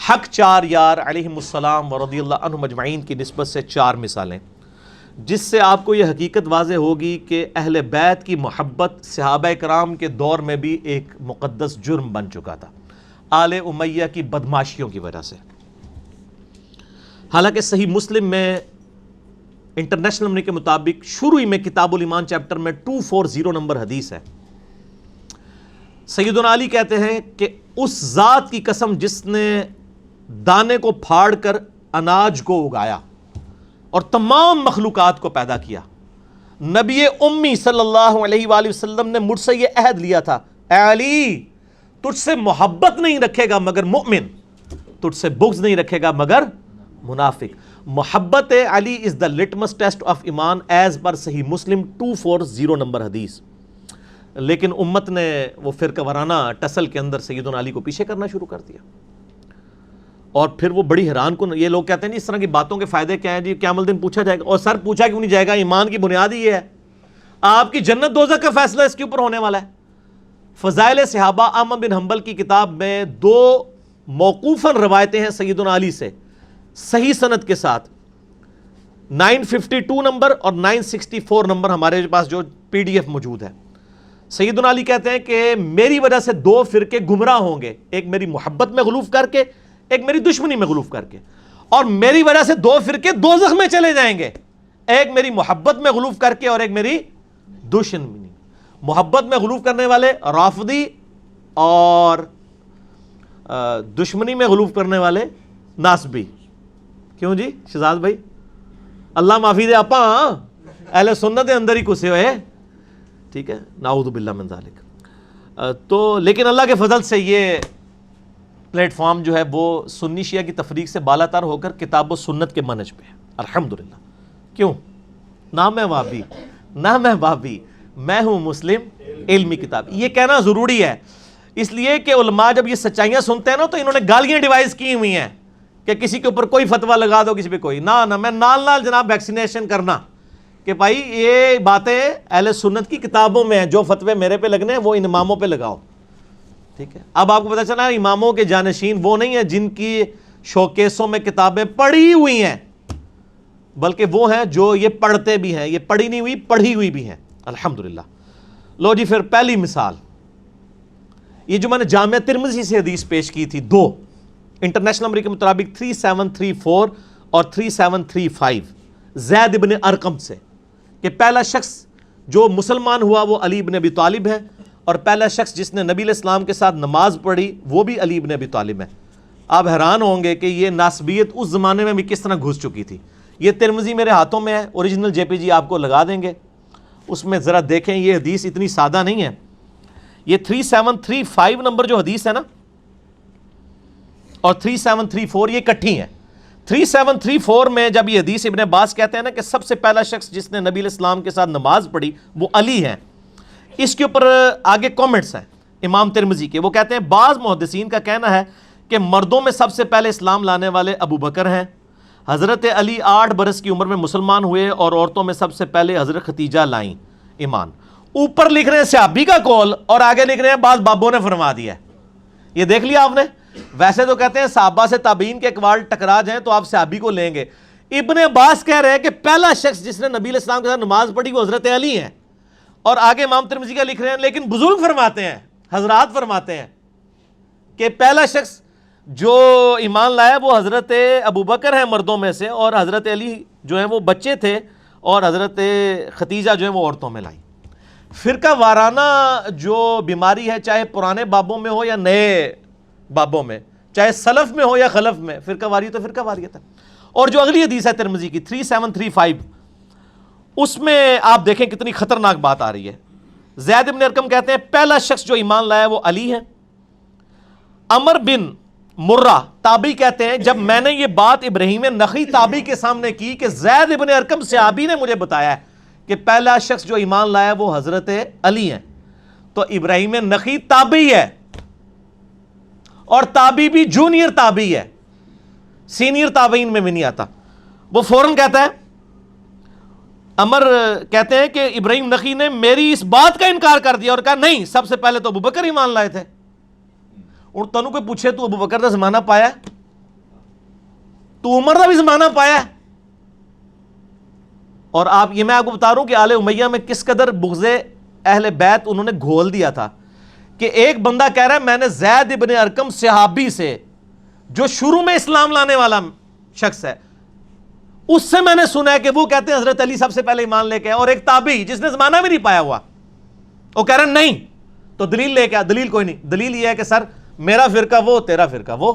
حق چار یار علیہم السلام ورضی اللہ عنہم اجمعین کی نسبت سے 4 مثالیں، جس سے آپ کو یہ حقیقت واضح ہوگی کہ اہل بیت کی محبت صحابہ کرام کے دور میں بھی ایک مقدس جرم بن چکا تھا آل امیہ کی بدماشیوں کی وجہ سے۔ حالانکہ صحیح مسلم میں انٹرنیشنل نمبر کے مطابق شروع میں کتاب الایمان چیپٹر میں 240 نمبر حدیث ہے، سیدنا علی کہتے ہیں کہ اس ذات کی قسم جس نے دانے کو پھاڑ کر اناج کو اگایا اور تمام مخلوقات کو پیدا کیا، نبی امی صلی اللہ علیہ وآلہ وسلم نے مجھ سے یہ عہد لیا تھا، اے علی تجھ سے محبت نہیں رکھے گا مگر مومن، تجھ سے بغض نہیں رکھے گا مگر منافق۔ محبت علی از دا لٹمس ٹیسٹ آف ایمان ایز پر صحیح مسلم 240 نمبر حدیث۔ لیکن امت نے وہ فرقہ وارانہ ٹسل کے اندر سیدنا علی کو پیچھے کرنا شروع کر دیا، اور پھر وہ بڑی حیران کن، یہ لوگ کہتے ہیں اس طرح کی باتوں کے فائدے کیا ہیں جی، قیامت الدین پوچھا جائے گا، اور سر پوچھا کیوں نہیں جائے گا؟ ایمان کی بنیاد ہی یہ ہے، آپ کی جنت دوزخ کا فیصلہ اس کے اوپر ہونے والا ہے۔ فضائل صحابہ احمد بن حنبل کی کتاب میں 2 موقوفاً روایتیں ہیں سیدنا علی سے صحیح سند کے ساتھ، 952 نمبر اور 964 نمبر ہمارے پاس جو PDF موجود ہے۔ سیدنا علی کہتے ہیں کہ میری وجہ سے 2 فرقے گمراہ ہوں گے، ایک میری محبت میں غلوف کر کے، ایک میری دشمنی میں غلوف کر کے، اور میری وجہ سے 2 فرقے دوزخ میں چلے جائیں گے، ایک میری محبت میں غلوف کر کے اور ایک میری دشمنی۔ محبت میں غلوف کرنے والے رافضی اور دشمنی میں غلوف کرنے والے ناسبی۔ کیوں جی شہزاد بھائی؟ اللہ معافی دے آپا، اہل سنت دے اندر ہی کسے ہوئے، ٹھیک ہے، نعوذ باللہ من ذالک۔ تو لیکن اللہ کے فضل سے یہ پلیٹ فارم جو ہے وہ سنی شیعہ کی تفریق سے بالا تر ہو کر کتاب و سنت کے منہج پہ ہے، الحمدللہ۔ کیوں؟ نہ میں وہابی نہ میں وہابی، میں ہوں مسلم علمی کتاب۔ یہ کہنا ضروری ہے اس لیے کہ علماء جب یہ سچائیاں سنتے ہیں نا تو انہوں نے گالیاں ڈیوائز کی ہوئی ہیں کہ کسی کے اوپر کوئی فتویٰ لگا دو، کسی پہ کوئی نہ میں نال جناب ویکسینیشن کرنا کہ بھائی یہ باتیں اہل سنت کی کتابوں میں ہیں، جو فتوے میرے پہ لگنے ہیں وہ ان اماموں پہ لگاؤ، ٹھیک ہے۔ اب آپ کو پتہ چلا اماموں کے جانشین وہ نہیں ہیں جن کی شوکیسوں میں کتابیں پڑھی ہوئی ہیں، بلکہ وہ ہیں جو یہ پڑھتے بھی ہیں، یہ پڑھی نہیں ہوئی پڑھی ہوئی بھی ہیں، الحمدللہ۔ لو جی پھر پہلی مثال، یہ جو میں نے جامعہ ترمذی سے حدیث پیش کی تھی 2 انٹرنیشنل نمبر کے مطابق 3734 اور 3735 زید ابن ارقم سے، کہ پہلا شخص جو مسلمان ہوا وہ علی ابن ابی طالب ہے، اور پہلا شخص جس نے نبی علیہ السلام کے ساتھ نماز پڑھی وہ بھی علی ابن ابی طالب ہے۔ آپ حیران ہوں گے کہ یہ ناسبیت اس زمانے میں بھی کس طرح گھس چکی تھی۔ یہ ترمذی میرے ہاتھوں میں ہے، اوریجنل JPG آپ کو لگا دیں گے، اس میں ذرا دیکھیں، یہ حدیث اتنی سادہ نہیں ہے۔ یہ 3735 نمبر جو حدیث ہے نا اور 3734 یہ کٹھی ہیں۔ 3734 میں جب یہ حدیث ابن عباس کہتے ہیں نا کہ سب سے پہلا شخص جس نے نبی علیہ السلام کے ساتھ نماز پڑھی وہ علی ہیں، اس کے اوپر آگے کومنٹس ہیں امام ترمذی کے، وہ کہتے ہیں بعض محدثین کا کہنا ہے کہ مردوں میں سب سے پہلے اسلام لانے والے ابو بکر ہیں، حضرت علی 8 برس کی عمر میں مسلمان ہوئے، اور عورتوں میں سب سے پہلے حضرت ختیجہ لائیں ایمان۔ اوپر لکھ رہے ہیں صحابی کا قول اور آگے لکھ رہے ہیں بعض بابوں نے فرما دیا ہے۔ یہ دیکھ لیا آپ نے؟ ویسے تو کہتے ہیں صحابہ سے تابعین کے اقوال ٹکرا جائیں تو آپ صحابی کو لیں گے، ابن عباس کہہ رہے ہیں کہ پہلا شخص جس نے نبی علیہ السلام کے ساتھ نماز پڑھی وہ حضرت علی ہیں، اور آگے امام ترمذی کا لکھ رہے ہیں لیکن بزرگ فرماتے ہیں، حضرات فرماتے ہیں کہ پہلا شخص جو ایمان لایا وہ حضرت ابو بکر ہیں مردوں میں سے، اور حضرت علی جو ہیں وہ بچے تھے، اور حضرت ختیجہ جو ہیں وہ عورتوں میں لائیں۔ فرقہ وارانہ جو بیماری ہے، چاہے پرانے بابوں میں ہو یا نئے بابوں میں، چاہے سلف میں ہو یا خلف میں، فرقہ واری تو فرقہ واریت ہے۔ اور جو اگلی حدیث ہے ترمذی کی 3735، اس میں آپ دیکھیں کتنی خطرناک بات آ رہی ہے۔ زید بن ارقم کہتے ہیں پہلا شخص جو ایمان لایا وہ علی ہے۔ عمر بن مرہ تابعی کہتے ہیں جب میں نے یہ بات ابراہیم نخعی تابعی کے سامنے کی کہ زید بن ارقم صحابی نے مجھے بتایا ہے کہ پہلا شخص جو ایمان لایا وہ حضرت علی ہیں، تو ابراہیم نخعی تابعی ہے، اور تابعی بھی جونیئر تابعی ہے، سینئر تابعین میں بھی نہیں آتا۔ وہ فوراً کہتا ہے، عمر کہتے ہیں کہ ابراہیم نخعی نے میری اس بات کا انکار کر دیا اور کہا نہیں، سب سے پہلے تو ابو بکر ایمان لائے تھے۔ اور تنوں کوئی پوچھے تو ابو بکر کا زمانہ پایا ہے؟ تو عمر کا بھی زمانہ پایا ہے. اور یہ میں آپ کو بتا رہا ہوں کہ آل امیہ میں کس قدر بغض اہل بیت انہوں نے گھول دیا تھا کہ ایک بندہ کہہ رہا ہے میں نے زید ابن ارقم صحابی سے, جو شروع میں اسلام لانے والا شخص ہے, اس سے میں نے سنا ہے کہ وہ کہتے ہیں حضرت علی سب سے پہلے ایمان لے کے آئے, اور ایک تابعی جس نے زمانہ بھی نہیں پایا ہوا وہ کہہ رہا ہے نہیں, تو دلیل لے کے آ. دلیل کوئی نہیں, دلیل یہ ہے کہ سر میرا فرقہ وہ, تیرا فرقہ وہ.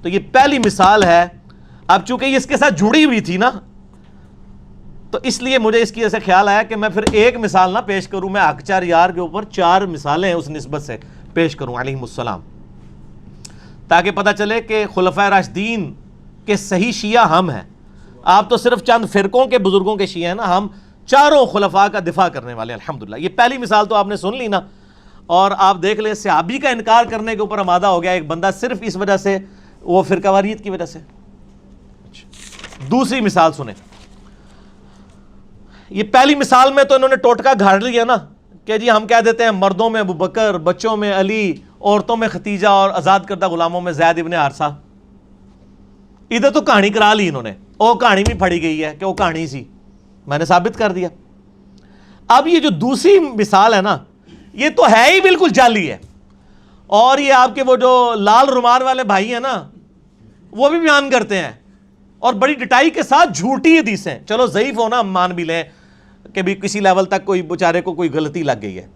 تو یہ پہلی مثال ہے. اب چونکہ یہ اس کے ساتھ جڑی ہوئی تھی نا, تو اس لیے مجھے اس کی ایسے خیال آیا کہ میں پھر ایک مثال نہ پیش کروں, میں حق چار یار کے اوپر 4 مثالیں اس نسبت سے پیش کروں علیہم السلام, تاکہ پتہ چلے کہ خلفائے راشدین کے صحیح شیعہ ہم ہیں. آپ تو صرف چند فرقوں کے بزرگوں کے شیعہ ہیں نا, ہم چاروں خلفاء کا دفاع کرنے والے ہیں الحمدللہ. یہ پہلی مثال تو آپ نے سن لی نا, اور آپ دیکھ لیں صحابی کا انکار کرنے کے اوپر آمادہ ہو گیا ایک بندہ صرف اس وجہ سے, وہ فرقہ واریت کی وجہ سے. دوسری مثال سنیں. یہ پہلی مثال میں تو انہوں نے ٹوٹکا گھاڑ لیا نا کہ جی ہم کہہ دیتے ہیں مردوں میں ابو بکر, بچوں میں علی, عورتوں میں ختیجہ, اور آزاد کردہ غلاموں میں زید ابن حارثہ. ادھر تو کہانی کرا لی انہوں نے, وہ کہانی بھی پڑھی گئی ہے کہ وہ کہانی سی, میں نے ثابت کر دیا. اب یہ جو دوسری مثال ہے نا, یہ تو ہے ہی بالکل جعلی ہے. اور یہ آپ کے وہ جو لال رومال والے بھائی ہیں نا, وہ بھی بیان کرتے ہیں اور بڑی ڈٹائی کے ساتھ جھوٹی حدیثیں. چلو ضعیف ہونا ہم مان بھی لیں کہ بھی کسی لیول تک کوئی بیچارے کو کوئی غلطی لگ گئی ہے.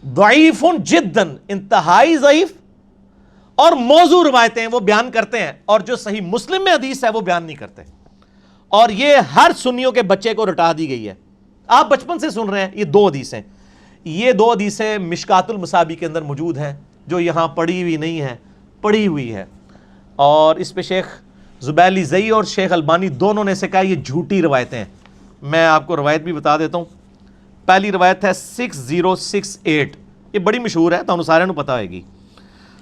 ضعیف جداً, انتہائی ضعیف, اور موضوع روایتیں وہ بیان کرتے ہیں, اور جو صحیح مسلم میں حدیث ہے وہ بیان نہیں کرتے. اور یہ ہر سنیوں کے بچے کو رٹا دی گئی ہے. آپ بچپن سے سن رہے ہیں. یہ 2 حدیثیں, یہ 2 حدیثیں مشکات المصابی کے اندر موجود ہیں, جو یہاں پڑھی ہوئی نہیں ہے, پڑھی ہوئی ہے. اور اس پہ شیخ زبیلی زئی اور شیخ البانی دونوں نے سے کہا یہ جھوٹی روایتیں ہیں. میں آپ کو روایت بھی بتا دیتا ہوں. پہلی روایت ہے 6068, یہ بڑی مشہور ہے, تو سارے پتہ ہوئے گی,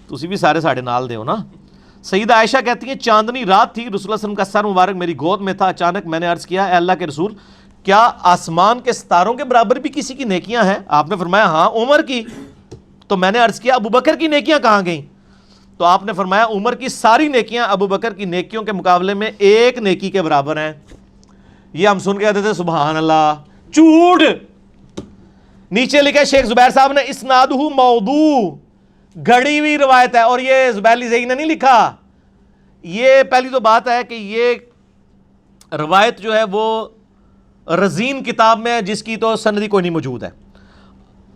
تسی بھی سارے ساڑھے نال دے ہو نا. سیدہ عائشہ کہتی ہیں چاندنی رات تھی, رسول اللہ صلی اللہ علیہ وسلم کا سر مبارک میری گود میں تھا. اچانک میں نے عرض کیا اے اللہ کے رسول, کیا آسمان کے ستاروں کے برابر بھی کسی کی نیکیاں ہیں؟ آپ نے فرمایا ہاں عمر کی. تو میں نے عرض کیا ابو بکر کی نیکیاں کہاں گئیں؟ تو آپ نے فرمایا عمر کی ساری نیکیاں ابو بکر کی نیکیوں کے مقابلے میں 1 نیکی کے برابر ہیں. یہ ہم سن کے کہتے تھے سبحان اللہ, جھوٹ. نیچے لکھا ہے شیخ زبیر صاحب نے اسنادہ موضوع, گھڑی ہوئی روایت ہے. اور یہ زبیلی زئی نے نہیں لکھا. یہ پہلی تو بات ہے کہ یہ روایت جو ہے وہ رزین کتاب میں, جس کی تو سندی کوئی نہیں موجود ہے.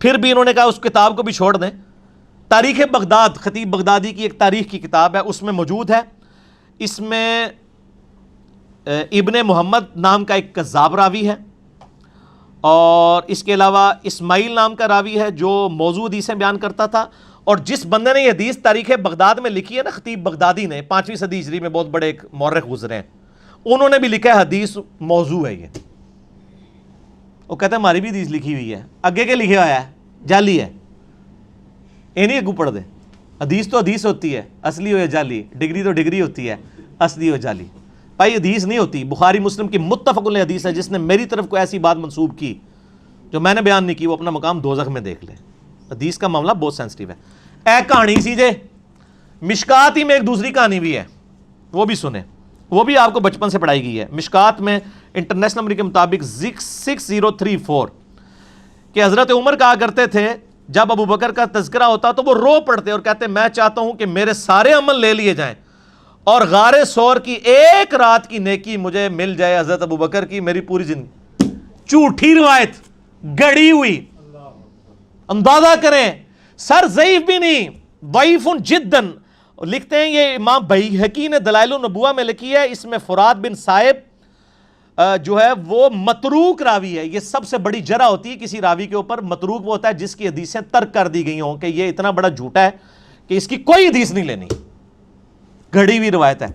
پھر بھی انہوں نے کہا اس کتاب کو بھی چھوڑ دیں. تاریخ بغداد, خطیب بغدادی کی ایک تاریخ کی کتاب ہے, اس میں موجود ہے. اس میں ابن محمد نام کا ایک کذاب راوی ہے, اور اس کے علاوہ اسماعیل نام کا راوی ہے جو موضوع حدیثیں بیان کرتا تھا. اور جس بندے نے یہ حدیث تاریخ بغداد میں لکھی ہے نا, خطیب بغدادی نے, 5ویں صدی ہجری میں بہت بڑے ایک مورخ گزرے ہیں, انہوں نے بھی لکھا ہے حدیث موضوع ہے. یہ وہ کہتے ہیں ہماری بھی حدیث لکھی ہوئی ہے, اگے کے لکھے ہوا ہے, جعلی ہے. یہ نہیں اگو پڑھ دے. حدیث تو حدیث ہوتی ہے, اصلی ہو یا جعلی. ڈگری تو ڈگری ہوتی ہے, اصلی ہو جعلی. بھائی حدیث نہیں ہوتی. بخاری مسلم کی متفق علیہ حدیث ہے. جس نے میری طرف کوئی ایسی بات منسوب کی جو میں نے بیان نہیں کی, وہ اپنا مقام دوزخ میں دیکھ لے. حدیث کا معاملہ بہت سینسٹیو ہے. اے کہانی سی جے, مشکات ہی میں ایک دوسری کہانی بھی ہے, وہ بھی سنیں, وہ بھی آپ کو بچپن سے پڑھائی گئی ہے. مشکات میں انٹرنیشنل نمبر کے مطابق 6034 کہ حضرت عمر کہا کرتے تھے جب ابو بکر کا تذکرہ ہوتا تو وہ رو پڑتے اور کہتے میں چاہتا ہوں کہ میرے سارے عمل لے لیے جائیں اور غار ثور کی 1 رات کی نیکی مجھے مل جائے حضرت ابو بکر کی میری پوری زندگی. جھوٹی روایت, گڑی ہوئی. اندازہ کریں, سر ضعیف بھی نہیں, ضعیف جداً. لکھتے ہیں یہ امام بیہقی نے دلائل النبوہ میں لکھی ہے, اس میں فرات بن صائب جو ہے وہ متروک راوی ہے. یہ سب سے بڑی جرح ہوتی ہے کسی راوی کے اوپر. متروک وہ ہوتا ہے جس کی حدیثیں ترک کر دی گئی ہوں کہ یہ اتنا بڑا جھوٹا ہے کہ اس کی کوئی حدیث نہیں لینی, گھڑی ہوئی روایت ہے.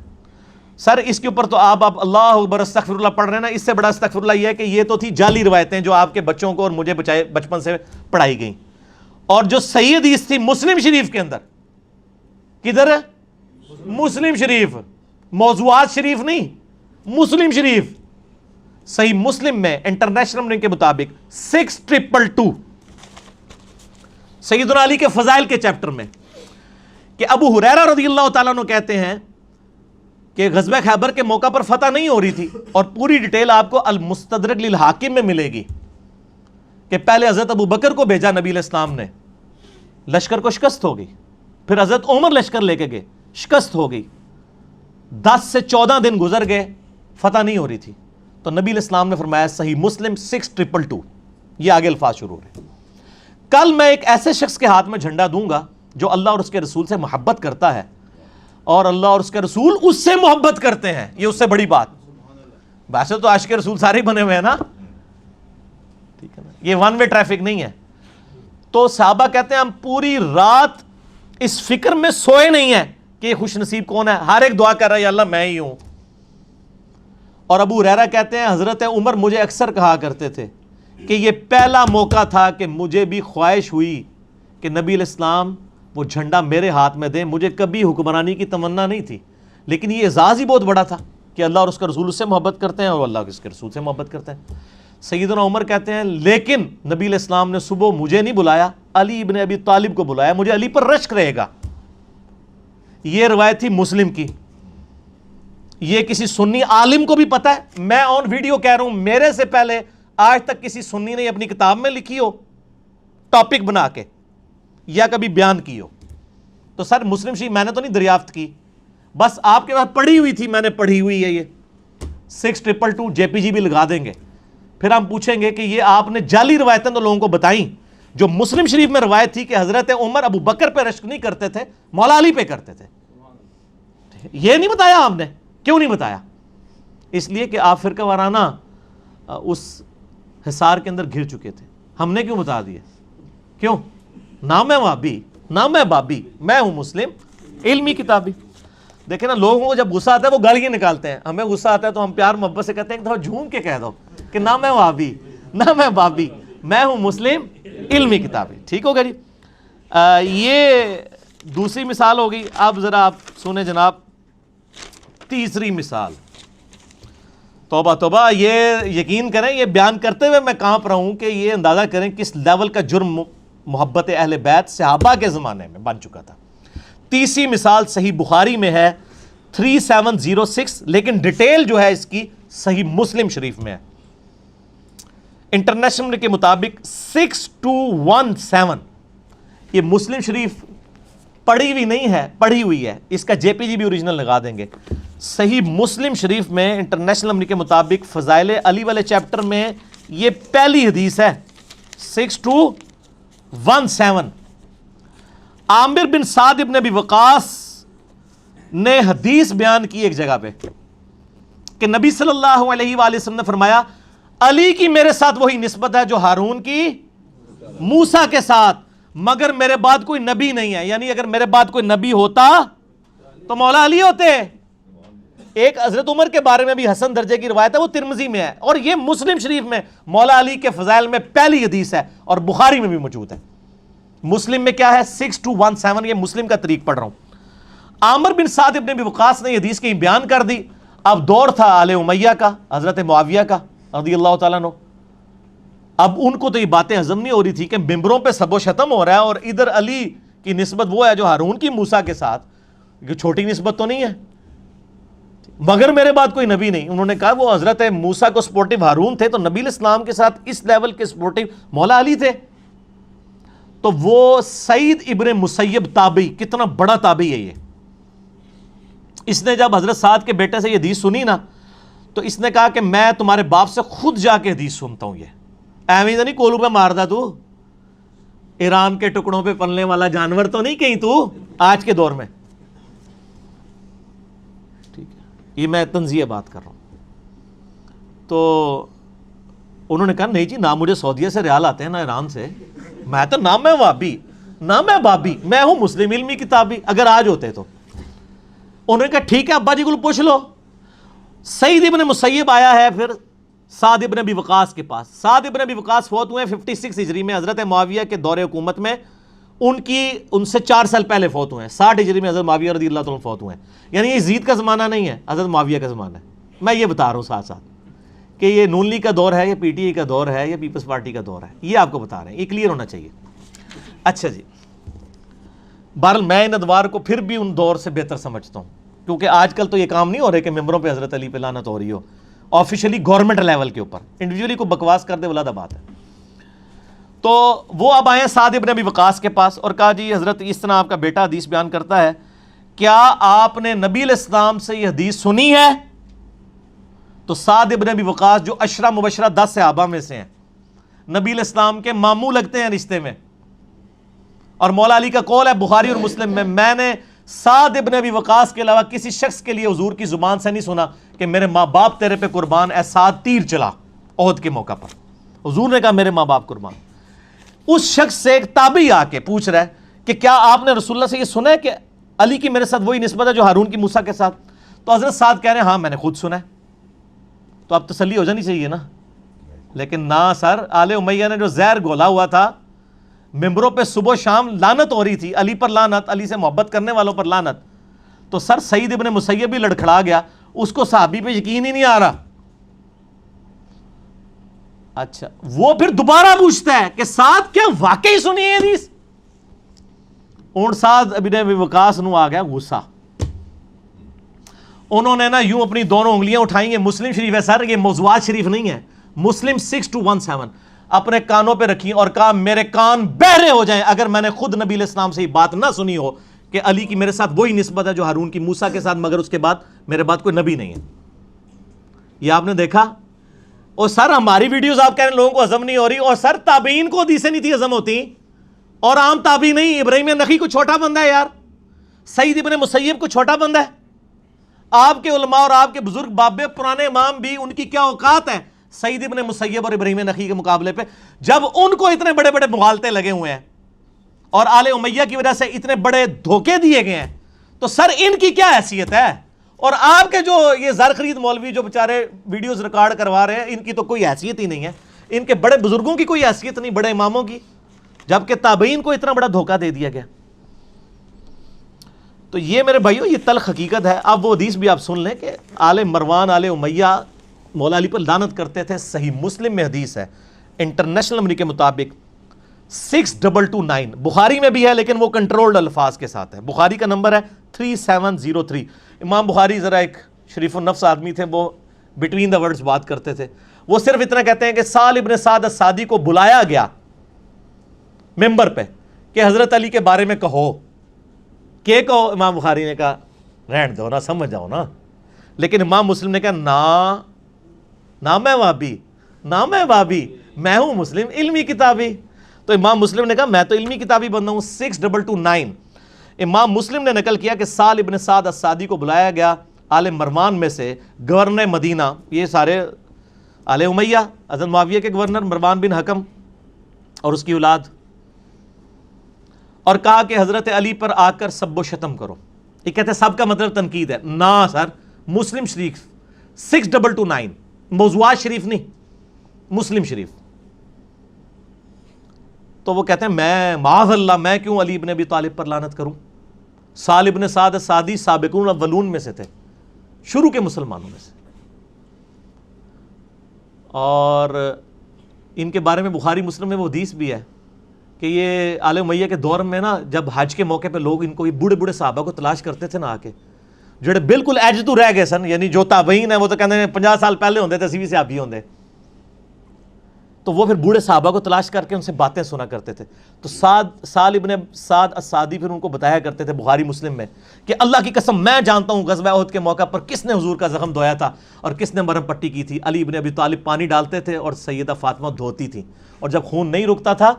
سر اس کے اوپر تو آپ اللہ اکبر استغفر اللہ پڑھ رہے ہیں نا, اس سے بڑا استغفر اللہ یہ ہے کہ یہ تو تھی جعلی روایتیں جو آپ کے بچوں کو اور مجھے بچپن سے پڑھائی گئیں. اور جو صحیح حدیث تھی مسلم شریف کے اندر, کدھر ہے مسلم شریف, موضوعات شریف نہیں, مسلم شریف. صحیح مسلم میں انٹرنیشنل نمبر کے مطابق 6222 سیدنا علی کے فضائل کے چیپٹر میں کہ ابو ہریرہ رضی اللہ تعالیٰ عنہ کہتے ہیں کہ غزوہ خیبر کے موقع پر فتح نہیں ہو رہی تھی، اور پوری ڈیٹیل آپ کو المستدرک للحاکم میں ملے گی کہ پہلے حضرت ابو بکر کو بھیجا نبی علیہ السلام نے، لشکر کو شکست ہو گئی، پھر حضرت عمر لشکر لے کے گئے، شکست ہو گئی، 10 سے 14 دن گزر گئے، فتح نہیں ہو رہی تھی، تو نبی علیہ السلام نے فرمایا، صحیح مسلم 6222، یہ آگے الفاظ شروع ہو رہے ہیں، کل میں ایک ایسے شخص کے ہاتھ میں جھنڈا دوں گا جو اللہ اور اس کے رسول سے محبت کرتا ہے، اور اللہ اور اس کے رسول اس سے محبت کرتے ہیں، یہ اس سے بڑی بات، ویسے تو عاشق رسول سارے بنے ہوئے ہیں نا، ٹھیک ہے نا، یہ ون وے ٹریفک نہیں ہے۔ تو صحابہ کہتے ہیں ہم پوری رات اس فکر میں سوئے نہیں ہیں کہ یہ خوش نصیب کون ہے، ہر ایک دعا کر رہا ہے یا اللہ میں ہی ہوں۔ اور ابو ہریرہ کہتے ہیں حضرت عمر مجھے اکثر کہا کرتے تھے کہ یہ پہلا موقع تھا کہ مجھے بھی خواہش ہوئی کہ نبی علیہ السلام وہ جھنڈا میرے ہاتھ میں دیں، مجھے کبھی حکمرانی کی تمنا نہیں تھی، لیکن یہ اعزاز ہی بہت بڑا تھا کہ اللہ اور اس کا رسول اس سے محبت کرتے ہیں اور اللہ اس کے رسول سے محبت کرتے ہیں۔ سیدنا عمر کہتے ہیں لیکن نبی علیہ السلام نے صبح مجھے نہیں بلایا، علی ابن ابی طالب کو بلایا، مجھے علی پر رشک رہے گا۔ یہ روایت تھی مسلم کی، یہ کسی سنی عالم کو بھی پتا ہے، میں آن ویڈیو کہہ رہا ہوں، میرے سے پہلے آج تک کسی سنی نے اپنی کتاب میں لکھی ہو ٹاپک بنا کے یا کبھی بیان کی ہو، تو سر مسلم شریف میں نے تو نہیں دریافت کی، بس آپ کے پاس پڑھی ہوئی تھی، میں نے پڑھی ہوئی ہے، یہ 6222 JPG بھی لگا دیں گے، پھر ہم پوچھیں گے کہ یہ آپ نے جعلی روایتیں تو لوگوں کو بتائیں، جو مسلم شریف میں روایت تھی کہ حضرت عمر ابو بکر پہ رشک نہیں کرتے تھے، مولا علی پہ کرتے تھے، یہ نہیں بتایا آپ نے، کیوں نہیں بتایا؟ اس لیے کہ آپ فرقہ وارانہ اس حصار کے اندر گھر چکے تھے، ہم نے کیوں بتا دیا؟ کیوں؟ نہ میں وہابی نہ میں بابی، میں ہوں مسلم علمی کتابی۔ دیکھیں نا لوگوں کو جب غصہ آتا ہے وہ گالیاں نکالتے ہیں، ہمیں غصہ آتا ہے تو ہم پیار محبت سے کہتے ہیں کہ تھوڑا جھوم کے کہہ دو کہ نہ میں وہابی نہ میں بابی، میں ہوں مسلم علمی کتابی۔ ٹھیک ہوگا جی، یہ دوسری مثال ہوگی۔ اب ذرا آپ سنیں جناب تیسری مثال، توبہ توبہ، یہ یقین کریں یہ بیان کرتے ہوئے میں کانپ رہا ہوں کہ یہ اندازہ کریں کس لیول کا جرم محبت اہل بیت صحابہ کے زمانے میں بن چکا تھا۔ تیسری مثال صحیح بخاری میں ہے 3706، لیکن ڈیٹیل جو ہے اس کی صحیح مسلم شریف میں ہے۔ انٹرنیشنل کے مطابق 6217، یہ مسلم شریف پڑھی ہوئی نہیں ہے، پڑھی ہوئی ہے، اس کا JPG بھی اوریجنل لگا دیں گے۔ صحیح مسلم شریف میں انٹرنیشنل نمبر کے مطابق فضائل علی والے چیپٹر میں یہ پہلی حدیث ہے 6217۔ عامر بن سعد ابن ابی وقاص نے حدیث بیان کی ایک جگہ پہ کہ نبی صلی اللہ علیہ وآلہ وسلم نے فرمایا علی کی میرے ساتھ وہی نسبت ہے جو ہارون کی موسیٰ کے ساتھ، مگر میرے بعد کوئی نبی نہیں ہے، یعنی اگر میرے بعد کوئی نبی ہوتا تو مولا علی ہوتے۔ ایک حضرت عمر کے بارے میں بھی حسن درجے کی روایت ہے، وہ ترمذی میں ہے، اور یہ مسلم شریف میں مولا علی کے فضائل میں پہلی حدیث ہے، اور بخاری میں بھی موجود ہے۔ مسلم میں کیا ہے 6217، یہ مسلم کا طریق پڑھ رہا ہوں۔ عامر بن سعد ابن ابی وقاص نے یہ حدیث کہیں بیان کر دی۔ اب دور تھا آل امیہ کا، حضرت معاویہ کا رضی اللہ تعالیٰ عنہ۔ اب ان کو تو یہ باتیں ہضم نہیں ہو رہی تھی کہ ممبروں پہ سب و شتم ہو رہا ہے، اور ادھر علی کی نسبت وہ ہے جو ہارون کی موسیٰ کے ساتھ، یہ چھوٹی نسبت تو نہیں ہے، مگر میرے بعد کوئی نبی نہیں۔ انہوں نے کہا وہ حضرت موسیٰ کو سپورٹیو ہارون تھے، تو نبی علیہ السلام کے ساتھ اس لیول کے سپورٹیو مولا علی تھے۔ تو وہ سعید ابن مسیب تابعی، کتنا بڑا تابعی ہے یہ، اس نے جب حضرت سعد کے بیٹے سے یہ حدیث سنی نا، تو اس نے کہا کہ میں تمہارے باپ سے خود جا کے حدیث سنتا ہوں، یہ ایویں تو نہیں کولو پہ مار دا تو، ایران کے ٹکڑوں پہ پلنے والا جانور تو نہیں کہیں تو آج کے دور میں، ٹھیک ہے، یہ میں تنزیہ بات کر رہا ہوں۔ تو انہوں نے کہا نہیں جی، نہ مجھے سعودیہ سے ریال آتے ہیں نہ ایران سے، میں تو نہ میں وابی نہ میں بابی، میں ہوں مسلم علمی کتابی، اگر آج ہوتے تو۔ انہوں نے کہا ٹھیک ہے ابا جی کو پوچھ لو۔ سعید ابن مسیب آیا ہے پھر سعد ابن ابی وقاص کے پاس۔ سعد ابن ابی وقاص فوت ہوئے 56 ہجری میں، حضرت معاویہ کے دور حکومت میں، ان سے 4 سال پہلے فوت ہوئے ہیں، 60 ہجری میں حضرت معاویہ رضی اللہ تعالیٰ فوت ہوئے ہیں، یعنی یہ یزید کا زمانہ نہیں ہے، حضرت معاویہ کا زمانہ ہے۔ میں یہ بتا رہا ہوں ساتھ ساتھ کہ یہ نون لیگ کا دور ہے، یہ PTI کا دور ہے، یہ پیپلز پارٹی کا دور ہے، یہ آپ کو بتا رہے ہیں، یہ کلیئر ہونا چاہیے۔ اچھا جی، بہرحال میں ان ادوار کو پھر بھی ان دور سے بہتر سمجھتا ہوں، کیونکہ آج کل تو یہ کام نہیں ہو رہے کہ ممبروں پہ حضرت علی پہ لعنت ہو رہی ہو، آفیشلی گورنمنٹ لیول کے اوپر، انڈیویجولی کو بکواس کر دے ولادہ بات ہے۔ تو وہ اب آئے سعد ابن ابی وقاص کے پاس اور کہا جی حضرت اس طرح آپ کا بیٹا حدیث بیان کرتا ہے، کیا آپ نے نبی علیہ السلام سے یہ حدیث سنی ہے؟ تو سعد ابن ابی وقاص جو عشرہ مبشرہ 10 صحابہ میں سے ہیں، نبی علیہ السلام کے ماموں لگتے ہیں رشتے میں، اور مولا علی کا قول ہے بخاری اور مسلم میں نے سعد ابن ابی وقاص کے علاوہ کسی شخص کے لیے حضور کی زبان سے نہیں سنا کہ میرے ماں باپ تیرے پہ قربان، اے سعد تیر چلا احد کے موقع پر، حضور نے کہا میرے ماں باپ قربان۔ اس شخص سے ایک تابعی آ کے پوچھ رہا ہے کہ کیا آپ نے رسول اللہ سے یہ سنا ہے کہ علی کی میرے ساتھ وہی نسبت ہے جو ہارون کی موسیٰ کے ساتھ؟ تو حضرت سعد کہہ رہے ہیں ہاں میں نے خود سنا ہے۔ تو اب تسلی ہو جانی چاہیے نا، لیکن نہ سر، آل امیہ نے جو زہر گھولا ہوا تھا، ممبروں پہ صبح و شام لعنت ہو رہی تھی، علی پر لعنت، علی سے محبت کرنے والوں پر لعنت، تو سر سعید ابن مسیب بھی لڑکھڑا گیا، اس کو صحابی پہ یقین ہی نہیں آ رہا۔ اچھا وہ پھر دوبارہ پوچھتا ہے کہ سعد کیا واقعی سنی ہے حدیث؟ اور سعد ابن ابی وقاص نو آ گیا غصہ، انہوں نے نا یوں اپنی دونوں انگلیاں اٹھائیں گے، مسلم شریف ہے سر، یہ موضوعات شریف نہیں ہے، مسلم 6217 اپنے کانوں پہ رکھی اور کہا میرے کان بہرے ہو جائیں اگر میں نے خود نبی علیہ السلام سے یہ بات نہ سنی ہو کہ علی کی میرے ساتھ وہی نسبت ہے جو ہارون کی موسیٰ کے ساتھ، مگر اس کے بعد میرے بعد کوئی نبی نہیں ہے۔ یہ آپ نے دیکھا؟ اور سر ہماری ویڈیوز آپ کہہ رہے ہیں لوگوں کو ہضم نہیں ہو رہی، اور سر تابعین کو حدیثیں نہیں تھی ہضم ہوتی، اور عام تابعی نہیں، ابراہیم نخعی کو چھوٹا بندہ ہے یار، سعید ابن مسیب کو چھوٹا بندہ ہے، آپ کے علماء اور آپ کے بزرگ بابے پرانے امام بھی، ان کی کیا اوقات ہے سعید ابن مسیب اور ابراہیم نخعی کے مقابلے پہ، جب ان کو اتنے بڑے بڑے مغالطے لگے ہوئے ہیں اور آل امیہ کی وجہ سے اتنے بڑے دھوکے دیے گئے ہیں، تو سر ان کی کیا حیثیت ہے؟ اور آپ کے جو یہ زر خرید مولوی جو بیچارے ویڈیوز ریکارڈ کروا رہے ہیں، ان کی تو کوئی حیثیت ہی نہیں ہے، ان کے بڑے بزرگوں کی کوئی حیثیت نہیں، بڑے اماموں کی، جبکہ تابعین کو اتنا بڑا دھوکہ دے دیا گیا۔ تو یہ میرے بھائیو یہ تلخ حقیقت ہے۔ اب وہ حدیث بھی آپ سن لیں کہ آل مروان آل امیہ مولا علی پر لعنت کرتے تھے، صحیح مسلم میں حدیث ہے، انٹرنیشنل نمبر کے مطابق 6229، بخاری میں بھی ہے لیکن وہ کنٹرولڈ الفاظ کے ساتھ ہے، بخاری کا نمبر ہے 3703۔ امام بخاری ذرا ایک شریف النفس آدمی تھے، وہ بٹوین دا ورڈز بات کرتے تھے، وہ صرف اتنا کہتے ہیں کہ سہل ابن سعد الساعدی کو بلایا گیا ممبر پہ کہ حضرت علی کے بارے میں کہو، کہ کہو؟ امام بخاری نے کہا رہن دو نا، سمجھ جاؤ نا، لیکن امام مسلم نے کہا نہ میں وہابی، نہ میں وہابی، میں ہوں مسلم علمی کتابی۔ تو امام مسلم نے کہا میں تو علمی کتابی بندہ ہوں۔ 6229 امام مسلم نے نقل کیا کہ سہل ابن سعد الساعدی کو بلایا گیا آل مروان میں سے، گورنر مدینہ، یہ سارے آل امیہ، حضرت معاویہ کے گورنر مروان بن حکم اور اس کی اولاد، اور کہا کہ حضرت علی پر آ کر سب و شتم کرو۔ یہ کہتے ہیں سب کا مطلب تنقید ہے، نہ سر، مسلم شریف 6229، موضوعات شریف نہیں، مسلم شریف۔ تو وہ کہتے ہیں میں معاذ اللہ، میں کیوں علی ابن ابی طالب پر لعنت کروں؟ سہل ابن سعد الساعدی سابقون الاولون میں سے تھے، شروع کے مسلمانوں میں سے، اور ان کے بارے میں بخاری مسلم میں وہ حدیث بھی ہے کہ یہ آل امیہ کے دور میں نا جب حج کے موقع پہ لوگ ان کو، یہ بوڑھے بوڑھے صحابہ کو تلاش کرتے تھے نا آ کے، جڑے بالکل ایج تو رہ گئے سن، یعنی جو تابعین ہیں وہ تو کہتے ہیں 50 سال پہلے ہوندے تھے، 80 صحابی ہوندے، تو وہ پھر بوڑھے صحابہ کو تلاش کر کے ان سے باتیں سنا کرتے تھے۔ تو سہل ابن سعد الساعدی پھر ان کو بتایا کرتے تھے بخاری مسلم میں کہ اللہ کی قسم میں جانتا ہوں غزوہ احد کے موقع پر کس نے حضور کا زخم دھویا تھا اور کس نے مرہم پٹی کی تھی۔ علی ابن ابی طالب پانی ڈالتے تھے اور سیدہ فاطمہ دھوتی تھیں، اور جب خون نہیں رکتا تھا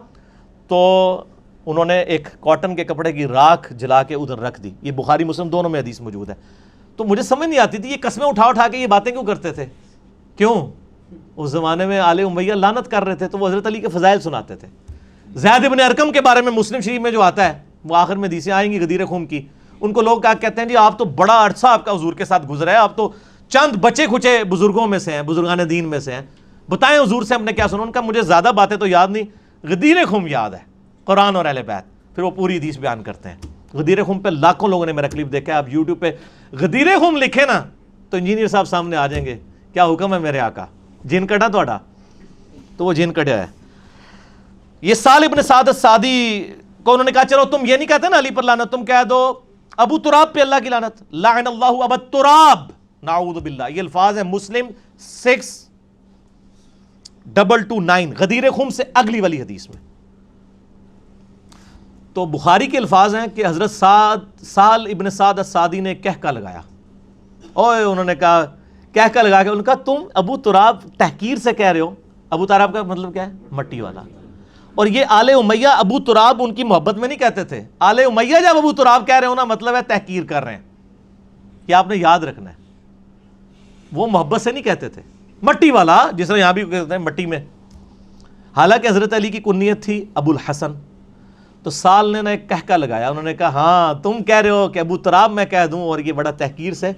تو انہوں نے ایک کاٹن کے کپڑے کی راکھ جلا کے ادھر رکھ دی۔ یہ بخاری مسلم دونوں میں حدیث موجود ہے۔ تو مجھے سمجھ نہیں آتی تھی یہ قسمیں اٹھا اٹھا کے یہ باتیں کیوں کرتے تھے، کیوں؟ اس زمانے میں آل امیہ لعنت کر رہے تھے تو وہ حضرت علی کے فضائل سناتے تھے۔ زید ابن ارقم کے بارے میں مسلم شریف میں جو آتا ہے، وہ آخر میں حدیثیں آئیں گی غدیر خم کی، ان کو لوگ کہتے ہیں جی آپ تو بڑا عرصہ آپ کا حضور کے ساتھ گزرا ہے، آپ تو چند بچے کھچے بزرگوں میں سے ہیں، بزرگان دین میں سے ہیں، بتائیں حضور سے ہم نے کیا سنا؟ ان کا مجھے زیادہ باتیں تو یاد نہیں، غدیر خم یاد ہے، قرآن اور اہل بیت۔ پھر وہ پوری حدیث بیان کرتے ہیں۔ غدیر خم پہ لاکھوں لوگوں نے میرا کلپ دیکھا ہے، آپ یوٹیوب پہ غدیر خم لکھے نا تو انجینئر صاحب سامنے آ جائیں گے، کیا حکم ہے میرے آقا، جن کٹا توڑا، تو وہ جن کٹیا ہے۔ یہ سہل ابن سعد الساعدی کو انہوں نے کہا چلو تم یہ نہیں کہتے نا علی پر لعنت، تم کہہ دو ابو تراب پہ اللہ کی لعنت، لعن اللہ ابا تراب، نعوذ باللہ. یہ الفاظ ہیں مسلم 6229 غدیر خم سے اگلی والی حدیث میں. تو بخاری کے الفاظ ہیں کہ حضرت سہل ابن سعد السعدی نے کہکا لگایا، اوے انہوں نے کہا کہکا لگا کے، انہوں نے کہا تم ابو تراب تحقیر سے کہہ رہے ہو. ابو تراب کا مطلب کیا ہے؟ مٹی والا. اور یہ آل امیہ ابو تراب ان کی محبت میں نہیں کہتے تھے. آل امیہ جب ابو تراب کہہ رہے ہو نا، مطلب ہے تحقیر کر رہے ہیں. یہ آپ نے یاد رکھنا ہے. وہ محبت سے نہیں کہتے تھے. مٹی والا، جس طرح یہاں بھی کہتے ہیں مٹی میں. حالانکہ حضرت علی کی کنیت تھی ابو الحسن. تو سال نے ایک کہکا لگایا، انہوں نے کہا ہاں تم کہہ رہے ہو کہ ابو تراب میں کہہ دوں، اور یہ بڑا تحقیر سے.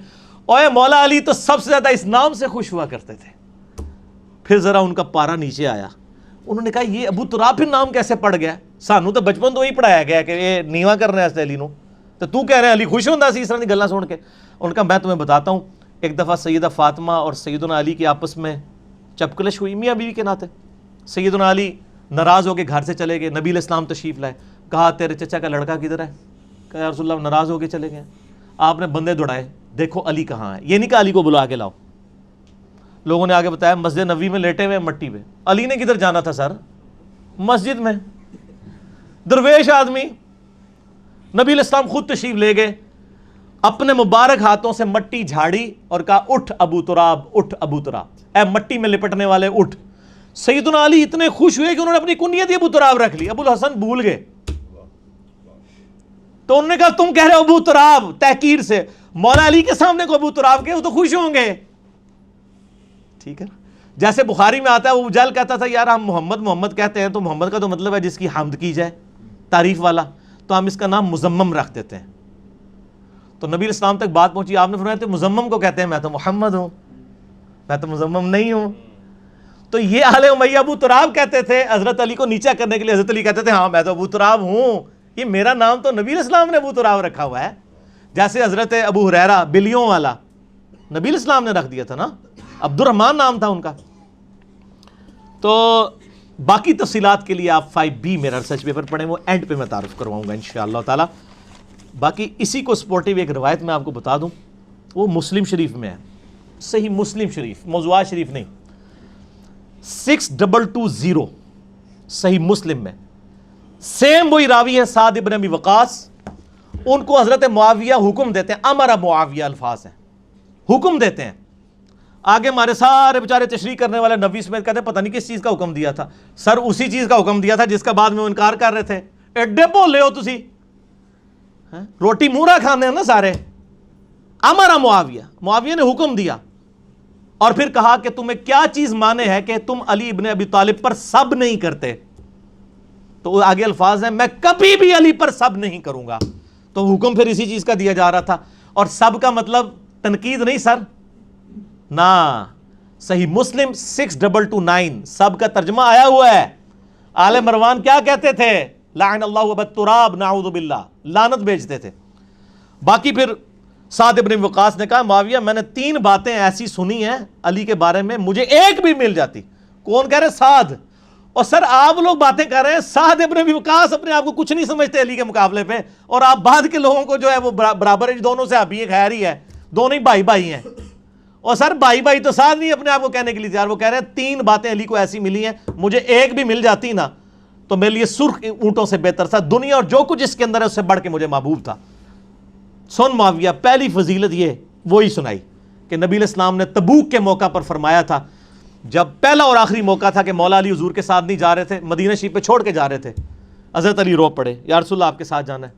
اوے مولا علی تو سب سے زیادہ اس نام سے خوش ہوا کرتے تھے. پھر ذرا ان کا پارا نیچے آیا. انہوں نے کہا یہ ابو تراب پھر نام کیسے پڑ گیا؟ سانو تو بچپن تو ہی پڑھایا گیا کہ یہ نیوا کرنا ہے علی نو، تو کہہ رہے ہیں علی خوش ہوتا سی اس طرح کی گلاں سن کے. ان کا میں تمہیں بتاتا ہوں، ایک دفعہ سیدہ فاطمہ اور سیدنا علی کی آپس میں چپکلش ہوئی میاں بیوی کے ناطے. سیدنا علی ناراض ہو کے گھر سے چلے گئے. نبی علیہ السلام تشریف لائے. کہا تیرے چچا کا لڑکا کدھر ہے؟ کہا یا رسول اللہ ناراض ہو کے چلے گئے. آپ نے بندے دوڑائے، دیکھو علی کہاں ہے. یہ نہیں کہا علی کو بلا کے لاؤ. لوگوں نے آگے بتایا مسجد نبوی میں لیٹے ہوئے مٹی پہ. علی نے کدھر جانا تھا سر؟ مسجد میں. درویش آدمی. نبی علیہ السلام خود تشریف لے گئے، اپنے مبارک ہاتھوں سے مٹی جھاڑی اور کہا اٹھ ابو تراب، اٹھ ابو تراب، اے مٹی میں لپٹنے والے اٹھ. سیدنا علی اتنے خوش ہوئے کہ انہوں نے اپنی کنیت ابو تراب رکھ لی. ابو الحسن بھول گئے. تو انہوں نے کہا تم کہہ رہے ہو ابو تراب تحقیر سے. مولا علی کے سامنے کو ابو تراب کے، وہ تو خوش ہوں گے. ٹھیک ہے. جیسے بخاری میں آتا ہے، وہ جل کہتا تھا یار ہم محمد کہتے ہیں تو محمد کا تو مطلب ہے جس کی حمد کی جائے، تعریف والا، تو ہم اس کا نام مزمم رکھ دیتے ہیں. تو نبی علیہ السلام تک بات پہنچی. آپ نے فرمایا تو مزمم کو کہتے ہیں، میں تو محمد ہوں، میں تو مزمم نہیں ہوں. تو یہ آل امیہ ابو تراب کہتے تھے حضرت علی کو نیچا کرنے کے لیے. حضرت علی کہتے تھے ہاں میں تو ابو تراب ہوں، یہ میرا نام تو نبی علیہ السلام نے ابو تراب رکھا ہوا ہے. جیسے حضرت ابو ہریرہ بلیوں والا نبی علیہ السلام نے رکھ دیا تھا نا، عبد الرحمن نام تھا ان کا. تو باقی تفصیلات کے لیے آپ 5B میرا ریسرچ پیپر پڑھیں، وہ اینڈ پہ میں تعارف کرواؤں گا انشاءاللہ تعالی. باقی اسی کو سپورٹیو ایک روایت میں آپ کو بتا دوں، وہ مسلم شریف میں ہے، صحیح مسلم شریف، موضوعات شریف نہیں، 6220 صحیح مسلم میں. سیم وہی راوی ہے سعد ابن ابی وقاص. ان کو حضرت معاویہ حکم دیتے ہیں، امر معاویہ الفاظ ہیں، حکم دیتے ہیں. آگے ہمارے سارے بیچارے تشریح کرنے والے نبی سمیت کہتے ہیں پتہ نہیں کس چیز کا حکم دیا تھا. سر اسی چیز کا حکم دیا تھا جس کا بعد میں وہ انکار کر رہے تھے. ایڈے بولے ہو تسی، روٹی مورا کھانے ہیں نا سارے. امر معاویہ، معاویہ نے حکم دیا اور پھر کہا کہ تمہیں کیا چیز مانے ہے کہ تم علی ابن ابی طالب پر سب نہیں کرتے. تو آگے الفاظ ہیں میں کبھی بھی علی پر سب نہیں کروں گا. تو حکم پھر اسی چیز کا دیا جا رہا تھا. اور سب کا مطلب تنقید نہیں سر، نا. صحیح مسلم 6229 سب کا ترجمہ آیا ہوا ہے. آل مروان کیا کہتے تھے؟ لعن اللہ ابا تراب، نعوذ باللہ، لعنت بھیجتے تھے. باقی پھر سعد ابن وقاص نے کہا معاویہ میں نے 3 باتیں ایسی سنی ہیں علی کے بارے میں، مجھے ایک بھی مل جاتی. کون کہہ رہے؟ سعد. اور سر آپ لوگ باتیں کر رہے ہیں، سعد ابن ابی وقاص اپنے آپ کو کچھ نہیں سمجھتے علی کے مقابلے پہ، اور آپ بعد کے لوگوں کو جو ہے وہ برابر ہے، دونوں سے ابھی خیر ہی ہے، دونوں ہی بھائی بھائی ہیں. اور سر بھائی تو سعد نہیں اپنے آپ کو کہنے کے لیے تیار. وہ کہہ رہے ہیں 3 باتیں علی کو ایسی ملی ہیں، مجھے ایک بھی مل جاتی نا تو میرے لیے سرخ اونٹوں سے بہتر تھا. دنیا اور جو کچھ اس کے اندر ہے اس سے بڑھ کے مجھے محبوب تھا. سن معاویہ، پہلی فضیلت یہ وہی سنائی کہ نبی علیہ السلام نے تبوک کے موقع پر فرمایا تھا، جب پہلا اور آخری موقع تھا کہ مولا علی حضور کے ساتھ نہیں جا رہے تھے، مدینہ شریف پہ چھوڑ کے جا رہے تھے. حضرت علی رو پڑے، یا رسول اللہ آپ کے ساتھ جانا ہے.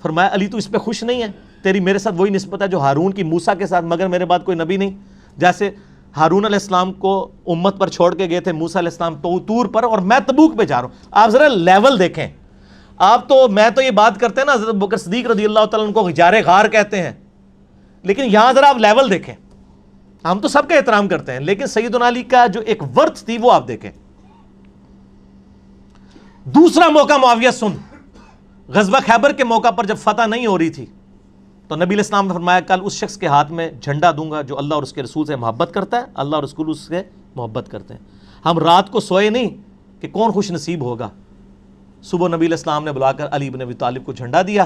فرمایا علی تو اس پہ خوش نہیں ہے، تیری میرے ساتھ وہی نسبت ہے جو ہارون کی موسیٰ کے ساتھ، مگر میرے بعد کوئی نبی نہیں. جیسے ہارون علیہ السلام کو امت پر چھوڑ کے گئے تھے موسیٰ علیہ السلام تو طور پر، اور میں تبوک پہ جا رہا ہوں. آپ ذرا لیول دیکھیں. آپ تو میں تو یہ بات کرتے ہیں نا حضرت بکر صدیق رضی اللہ تعالیٰ ان کو غجار غار کہتے ہیں، لیکن یہاں ذرا آپ لیول دیکھیں. ہم تو سب کا احترام کرتے ہیں، لیکن سیدنا علی کا جو ایک ورث تھی وہ آپ دیکھیں. دوسرا موقع معاویہ سن، غزوہ خیبر کے موقع پر جب فتح نہیں ہو رہی تھی تو نبی علیہ السلام نے فرمایا کل اس شخص کے ہاتھ میں جھنڈا دوں گا جو اللہ اور اس کے رسول سے محبت کرتا ہے، اللہ اور رسول اس سے محبت کرتے ہیں. ہم رات کو سوئے نہیں کہ کون خوش نصیب ہوگا. صبح نبی علیہ السلام نے بلا کر علی بن ابی طالب کو جھنڈا دیا.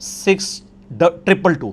6222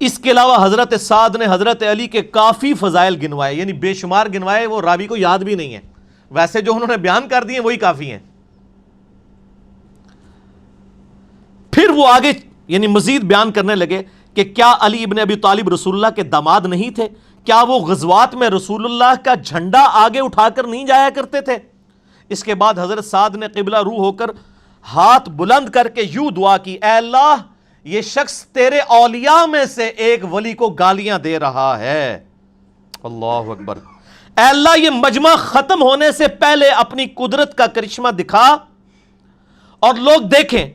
اس کے علاوہ حضرت سعد نے حضرت علی کے کافی فضائل گنوائے، یعنی بے شمار گنوائے، وہ راوی کو یاد بھی نہیں ہے، ویسے جو انہوں نے بیان کر دیے وہی کافی ہیں۔ پھر وہ آگے یعنی مزید بیان کرنے لگے کہ کیا علی ابن ابی طالب رسول اللہ کے داماد نہیں تھے؟ کیا وہ غزوات میں رسول اللہ کا جھنڈا آگے اٹھا کر نہیں جایا کرتے تھے؟ اس کے بعد حضرت سعد نے قبلہ رو ہو کر ہاتھ بلند کر کے یوں دعا کی، اے اللہ یہ شخص تیرے اولیاء میں سے ایک ولی کو گالیاں دے رہا ہے۔ اللہ اکبر۔ اے اللہ یہ مجمع ختم ہونے سے پہلے اپنی قدرت کا کرشمہ دکھا اور لوگ دیکھیں۔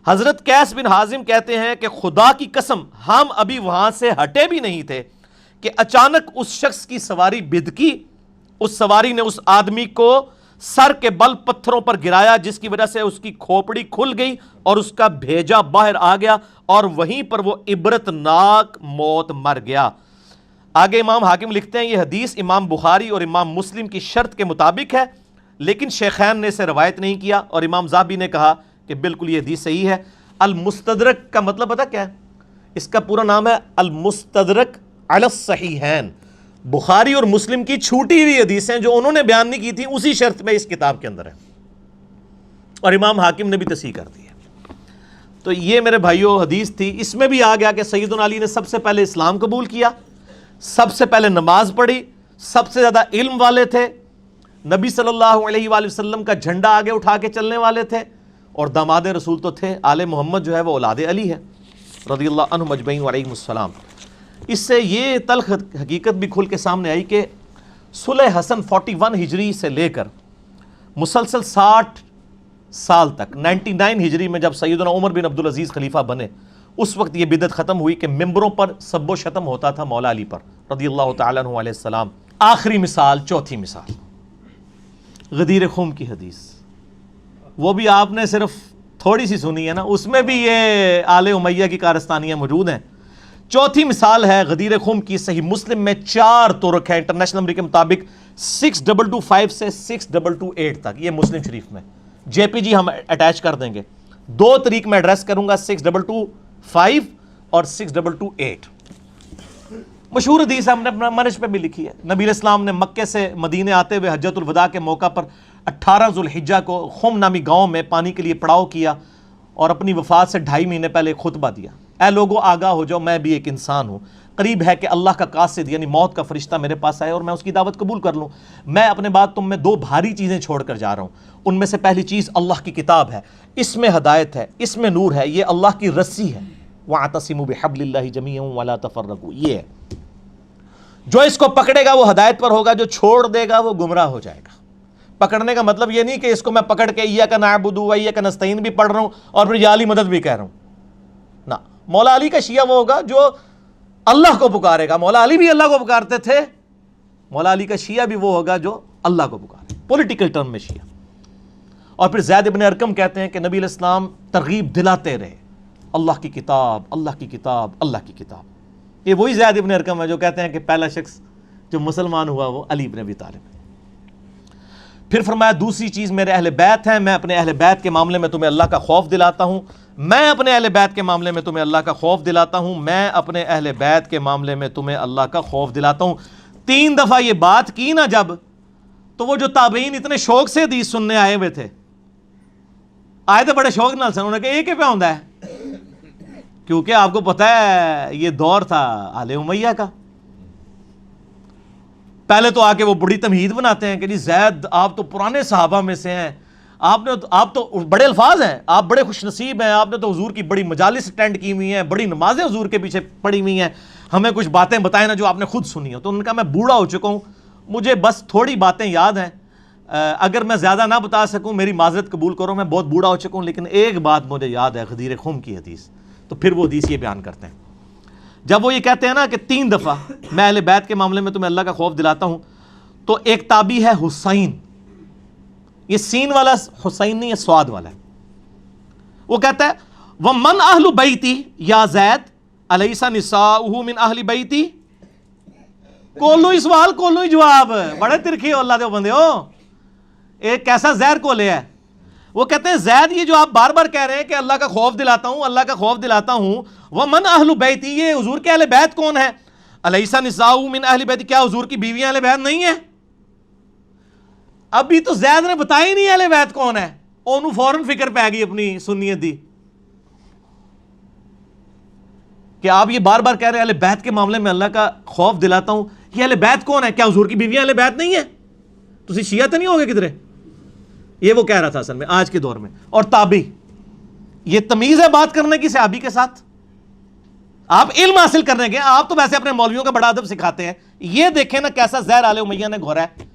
حضرت قیس بن حازم کہتے ہیں کہ خدا کی قسم ہم ابھی وہاں سے ہٹے بھی نہیں تھے کہ اچانک اس شخص کی سواری بدکی، اس سواری نے اس آدمی کو سر کے بل پتھروں پر گرایا، جس کی وجہ سے اس کی کھوپڑی کھل گئی اور اس کا بھیجا باہر آ گیا اور وہیں پر وہ عبرتناک موت مر گیا۔ آگے امام حاکم لکھتے ہیں یہ حدیث امام بخاری اور امام مسلم کی شرط کے مطابق ہے، لیکن شیخین نے اسے روایت نہیں کیا، اور امام ذہبی نے کہا کہ بالکل یہ حدیث صحیح ہے۔ المستدرک کا مطلب پتہ کیا ہے؟ اس کا پورا نام ہے المستدرک علی الصحیحین، بخاری اور مسلم کی چھوٹی ہوئی حدیثیں جو انہوں نے بیان نہیں کی تھیں اسی شرط میں اس کتاب کے اندر ہے، اور امام حاکم نے بھی تصحیح کر دی ہے۔ تو یہ میرے بھائیوں حدیث تھی، اس میں بھی آ گیا کہ سیدنا علی نے سب سے پہلے اسلام قبول کیا، سب سے پہلے نماز پڑھی، سب سے زیادہ علم والے تھے، نبی صلی اللہ علیہ وآلہ وسلم کا جھنڈا آگے اٹھا کے چلنے والے تھے، اور داماد رسول تو تھے۔ آل محمد جو ہے وہ اولاد علی ہے رضی اللہ عنہ مجمعین وعلیہم السلام۔ اس سے یہ تلخ حقیقت بھی کھل کے سامنے آئی کہ صلح حسن 41 ہجری سے لے کر مسلسل 60 سال تک 99 ہجری میں جب سیدنا عمر بن عبدالعزیز خلیفہ بنے، اس وقت یہ بدعت ختم ہوئی کہ ممبروں پر سب و شتم ہوتا تھا مولا علی پر رضی اللہ تعالیٰ عنہ علیہ السلام۔ آخری مثال، چوتھی مثال، غدیر خم کی حدیث، وہ بھی آپ نے صرف تھوڑی سی سنی ہے نا، اس میں بھی یہ آل امیہ کی کارستانیاں موجود ہیں۔ چوتھی مثال ہے غدیر خم کی، صحیح مسلم میں 4 طرق ہے انٹرنیشنل نمبر کے مطابق 6225 سے 6228 تک، یہ مسلم شریف میں جے پی جی ہم اٹیچ کر دیں گے۔ 2 طریق میں ایڈریس کروں گا، 6225 اور 6228۔ مشہور حدیث ہم نے اپنا منج پہ بھی لکھی ہے، نبی علیہ السلام نے مکے سے مدینے آتے ہوئے حجۃ الوداع کے موقع پر 18 ذوالحجہ کو خم نامی گاؤں میں پانی کے لیے پڑاؤ کیا اور اپنی وفات سے 2.5 مہینے پہلے خطبہ دیا، اے لوگو آگاہ ہو جاؤ میں بھی ایک انسان ہوں، قریب ہے کہ اللہ کا قاصد یعنی موت کا فرشتہ میرے پاس آئے اور میں اس کی دعوت قبول کر لوں۔ میں اپنے بعد تم میں 2 بھاری چیزیں چھوڑ کر جا رہا ہوں، ان میں سے پہلی چیز اللہ کی کتاب ہے، اس میں ہدایت ہے، اس میں نور ہے، یہ اللہ کی رسی ہے، وَاعْتَصِمُوا بِحَبْلِ اللَّهِ جَمِيعًا وَلَا تَفَرَّقُوا، یہ ہے۔ جو اس کو پکڑے گا وہ ہدایت پر ہوگا، جو چھوڑ دے گا وہ گمراہ ہو جائے گا۔ پکڑنے کا مطلب یہ نہیں کہ اس کو میں پکڑ کے ایاک نعبد و ایاک نستعین بھی پڑھ رہا ہوں اور پھر یا علی مدد بھی کہہ رہا ہوں، نہ۔ مولا علی کا شیعہ وہ ہوگا جو اللہ کو پکارے گا، مولا علی بھی اللہ کو پکارتے تھے، مولا علی کا شیعہ بھی وہ ہوگا جو اللہ کو پکارے، پولیٹیکل ٹرم میں شیعہ۔ اور پھر زید ابن ارقم کہتے ہیں کہ نبی علیہ السلام ترغیب دلاتے رہے، اللہ کی کتاب، اللہ کی کتاب، اللہ کی کتاب۔ یہ وہی زید ابن ارقم ہے جو کہتے ہیں کہ پہلا شخص جو مسلمان ہوا وہ علی ابن ابی طالب ہے۔ پھر فرمایا دوسری چیز میرے اہل بیت ہیں، میں اپنے اہل بیت کے معاملے میں تمہیں اللہ کا خوف دلاتا ہوں، میں اپنے اہل بیت کے معاملے میں تمہیں اللہ کا خوف دلاتا ہوں، میں اپنے اہل بیت کے معاملے میں تمہیں اللہ کا خوف دلاتا ہوں۔ 3 دفعہ یہ بات کی نا جب، تو وہ جو تابعین اتنے شوق سے حدیث سننے آئے ہوئے تھے، آئے تھے بڑے شوق نال سن، انہوں نے کہا یہ کیا ہوندا ہے، کیونکہ آپ کو پتہ ہے یہ دور تھا آل امیہ کا۔ پہلے تو آ کے وہ بڑی تمہید بناتے ہیں کہ جی زید آپ تو پرانے صحابہ میں سے ہیں، آپ تو بڑے الفاظ ہیں، آپ بڑے خوش نصیب ہیں، آپ نے تو حضور کی بڑی مجالس اٹینڈ کی ہوئی ہیں، بڑی نمازیں حضور کے پیچھے پڑھی ہوئی ہیں، ہمیں کچھ باتیں بتائیں نا جو آپ نے خود سنی ہو۔ تو ان کا میں بوڑھا ہو چکا ہوں، مجھے بس تھوڑی باتیں یاد ہیں، اگر میں زیادہ نہ بتا سکوں میری معذرت قبول کرو، میں بہت بوڑھا ہو چکا ہوں، لیکن ایک بات مجھے یاد ہے غدیر خم کی حدیث۔ تو پھر وہ حدیث یہ بیان کرتے ہیں، جب وہ یہ کہتے ہیں نا کہ 3 دفعہ میں اہل بیت کے معاملے میں تمہیں اللہ کا خوف دلاتا ہوں، تو ایک تابعی ہے حسین، یہ سین والا حسین نہیں، یہ سواد والا ہے، وہ کہتا ہے وَمَنْ أَهْلُ بَيْتِي یا زید أَلَيْسَ نِسَاؤُهُ مِنْ أَهْلِ بَيْتِي۔ کولو ہی سوال کولو ہی جواب، بڑے ترکھی ہو اللہ دے بندے ہو، ایک کیسا زہر کولے ہے۔ وہ کہتے ہیں زید یہ جو آپ بار بار کہہ رہے ہیں کہ اللہ کا خوف دلاتا ہوں، اللہ کا خوف دلاتا ہوں، ومن اہل بیتی، یہ حضور کے اہل بیت کون ہے؟ الیس نساء من اہل بیت، کیا حضور کی بیویاں اہل بیت نہیں ہیں؟ ابھی تو زید نے بتایا ہی نہیں اہل بیت کون ہے، انہوں فوراً فکر پہ گئی اپنی سنیت دی کہ آپ یہ بار بار کہہ رہے ہیں اہل بیت کے معاملے میں اللہ کا خوف دلاتا ہوں، یہ اہل بیت کون ہے؟ کیا حضور کی بیویاں اہل بیت نہیں ہیں؟ تو شیعہ تو نہیں ہوگے کدھرے؟ یہ وہ کہہ رہا تھا اصل میں آج کے دور میں. اور تابعی، یہ تمیز ہے بات کرنے کی صحابی کے ساتھ؟ آپ علم حاصل کرنے کے، آپ تو ویسے اپنے مولویوں کا بڑا ادب سکھاتے ہیں. یہ دیکھیں نا کیسا زہر آل امیہ نے گھورا ہے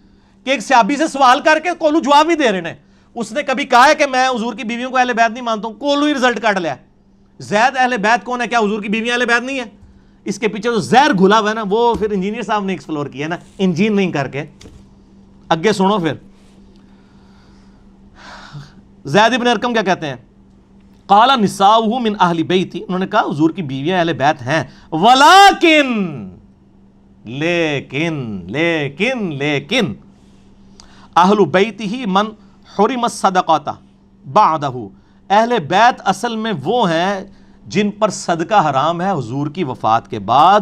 کہ ایک صحابی سے سوال کر کے کولو جواب ہی دے رہے ہیں. اس نے کبھی کہا ہے کہ میں حضور کی بیویوں کو اہل بیت نہیں مانتا ہوں، کولو ہی رزلٹ کاٹ لیا. زید اہل بیت کون ہے؟ کیا حضور کی بیویاں اہل بیت نہیں ہے؟ اس کے پیچھے جو زہر گھلا ہوا ہے نا، وہ پھر انجینئر صاحب نے ایکسپلور کیا نا، انجین نہیں کر کے. اگے سنو پھر زید ابن ارقم کیا کہتے ہیں؟ قال نساؤہ من اہل بیتی، انہوں نے کہا حضور کی بیویاں اہل بیت ہیں، ولیکن لیکن اہل بیتہ من حرم الصدقۃ بعدہ، اہل بیت اصل میں وہ ہیں جن پر صدقہ حرام ہے حضور کی وفات کے بعد.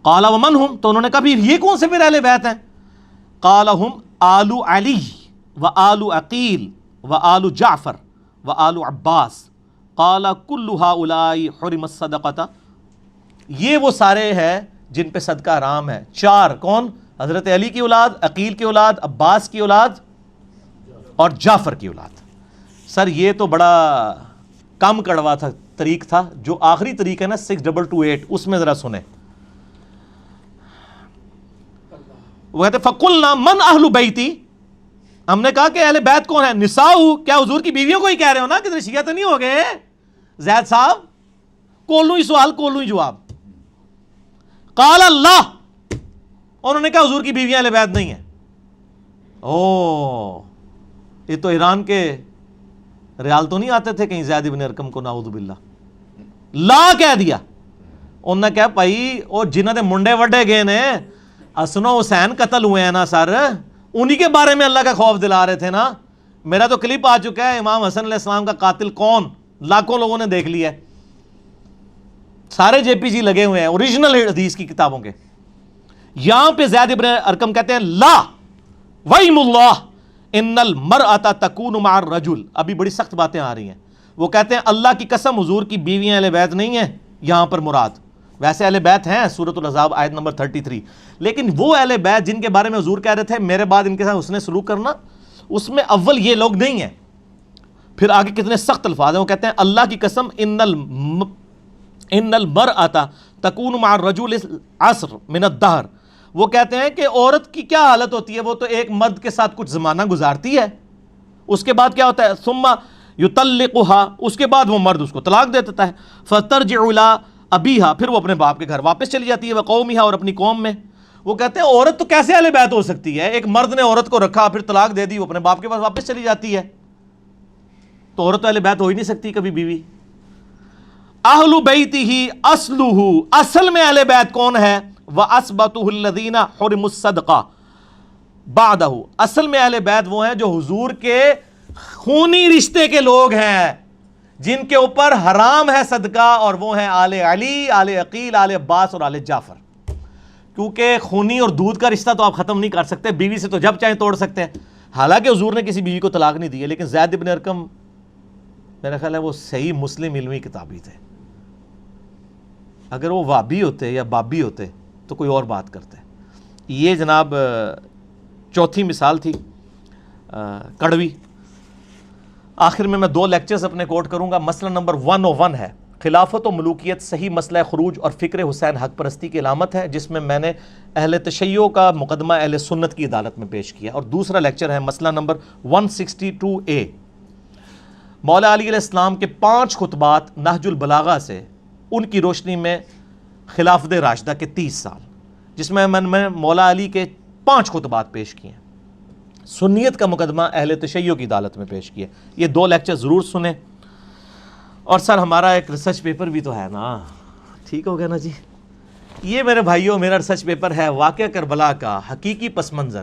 قال ومن ہم، تو انہوں نے کہا بھی یہ کون سے پھر اہل بیت ہیں؟ قال ہم آل علی و آل عقیل و آل جعفر و آل عباس. قال کل ہؤلاء حرم الصدقۃ، یہ وہ سارے ہیں جن پہ صدقہ حرام ہے. چار کون؟ حضرت علی کی اولاد، عقیل کی اولاد، عباس کی اولاد اور جعفر کی اولاد. سر یہ تو بڑا کم کڑوا تھا طریق تھا. جو آخری طریق ہے نا 6228، اس میں ذرا سنیں. وہ کہتے فقلنا من اہل بیتی، ہم نے کہا کہ اہل بیت کون ہے؟ نساؤ، کیا حضور کی بیویوں کو ہی کہہ رہے ہو نا؟ کتنے شیعہ تو نہیں ہو گئے زید صاحب؟ کولو ہی سوال کولو ہی جواب. قال اللہ، انہوں نے کہا حضور کی بیویاں اہل بیت نہیں ہیں. او یہ تو ایران کے ریال تو نہیں آتے تھے کہیں زید ابن ارقم کو نعوذ باللہ لا کہہ دیا. انہوں نے کہا بھائی وہ جنہاں دے منڈے وڈے گئے نے، حسن و حسین قتل ہوئے ہیں نا سر، انہی کے بارے میں اللہ کا خوف دلا رہے تھے نا. میرا تو کلپ آ چکا ہے امام حسن علیہ السلام کا قاتل کون، لاکھوں لوگوں نے دیکھ لیا ہے. سارے جے پی جی لگے ہوئے ہیں اوریجنل حدیث کی کتابوں کے. یہاں پہ زید ابن ارقم کہتے ہیں لا ویم اللہ ان المرأۃ تکون مع الرجل. ابھی بڑی سخت باتیں آ رہی ہیں. وہ کہتے ہیں اللہ کی قسم حضور کی بیویاں اہل بیت نہیں ہیں یہاں پر مراد. ویسے اہل بیت ہیں سورۃ الاحزاب آیت نمبر 33، لیکن وہ اہل بیت جن کے بارے میں حضور کہہ رہے تھے میرے بعد ان کے ساتھ حسن سلوک کرنا، اس میں اول یہ لوگ نہیں ہیں. پھر آگے کتنے سخت الفاظ ہیں. وہ کہتے ہیں اللہ کی قسم ان المرأۃ تکون مع الرجل عصر من الدہر. وہ کہتے ہیں کہ عورت کی کیا حالت ہوتی ہے؟ وہ تو ایک مرد کے ساتھ کچھ زمانہ گزارتی ہے، اس کے بعد کیا ہوتا ہے؟ ثم یطلقها، اس کے بعد وہ مرد اس کو طلاق دے دیتا ہے. فترجع الی ابیہا، پھر وہ اپنے باپ کے گھر واپس چلی جاتی ہے، وقومہا، اور اپنی قوم میں. وہ کہتے ہیں عورت تو کیسے اہل بیت ہو سکتی ہے؟ ایک مرد نے عورت کو رکھا پھر طلاق دے دی، وہ اپنے باپ کے پاس واپس چلی جاتی ہے، تو عورت تو اہل بیت ہو ہی نہیں سکتی کبھی بیوی. اہل بیتہ اصلہ، اصل میں اہل بیت کون ہے؟ وَأَثْبَتُهُ الَّذِينَ حُرِمُوا الصَّدْقَةَ بَعْدَهُ، اصل میں اہل بیت وہ ہیں جو حضور کے خونی رشتے کے لوگ ہیں، جن کے اوپر حرام ہے صدقہ، اور وہ ہیں آل علی، آل عقیل، آل عباس اور آل جعفر. کیونکہ خونی اور دودھ کا رشتہ تو آپ ختم نہیں کر سکتے، بیوی سے تو جب چاہیں توڑ سکتے ہیں. حالانکہ حضور نے کسی بیوی کو طلاق نہیں دی ہے، لیکن زید بن ارقم میرا خیال ہے وہ صحیح مسلم علمی کتابی تھے. اگر وہ وابی ہوتے یا بابی ہوتے تو کوئی اور بات کرتے. یہ جناب چوتھی مثال تھی کڑوی. آخر میں 2 لیکچرز اپنے کوٹ کروں گا. مسئلہ نمبر 101 ہے خلافت و ملوکیت صحیح مسئلہ خروج اور فکر حسین حق پرستی کی علامت ہے، جس میں میں نے اہل تشیع کا مقدمہ اہل سنت کی عدالت میں پیش کیا. اور دوسرا لیکچر ہے مسئلہ نمبر 162A، مولا علی علیہ السلام کے 5 خطبات نہج البلاغہ سے ان کی روشنی میں خلافت راشدہ کے 30 سال، جس میں میں مولا علی کے 5 خطبات پیش کیے ہیں. سنیت کا مقدمہ اہل تشیع کی عدالت میں پیش کیا. یہ 2 لیکچر ضرور سنیں. اور سر ہمارا ایک ریسرچ پیپر بھی تو ہے نا، ٹھیک ہو گیا نا جی. یہ میرے بھائیوں میرا ریسرچ پیپر ہے واقعہ کربلا کا حقیقی پس منظر.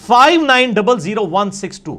59000162,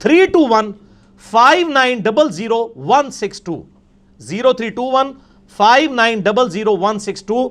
321 59000162, 0321 59000162।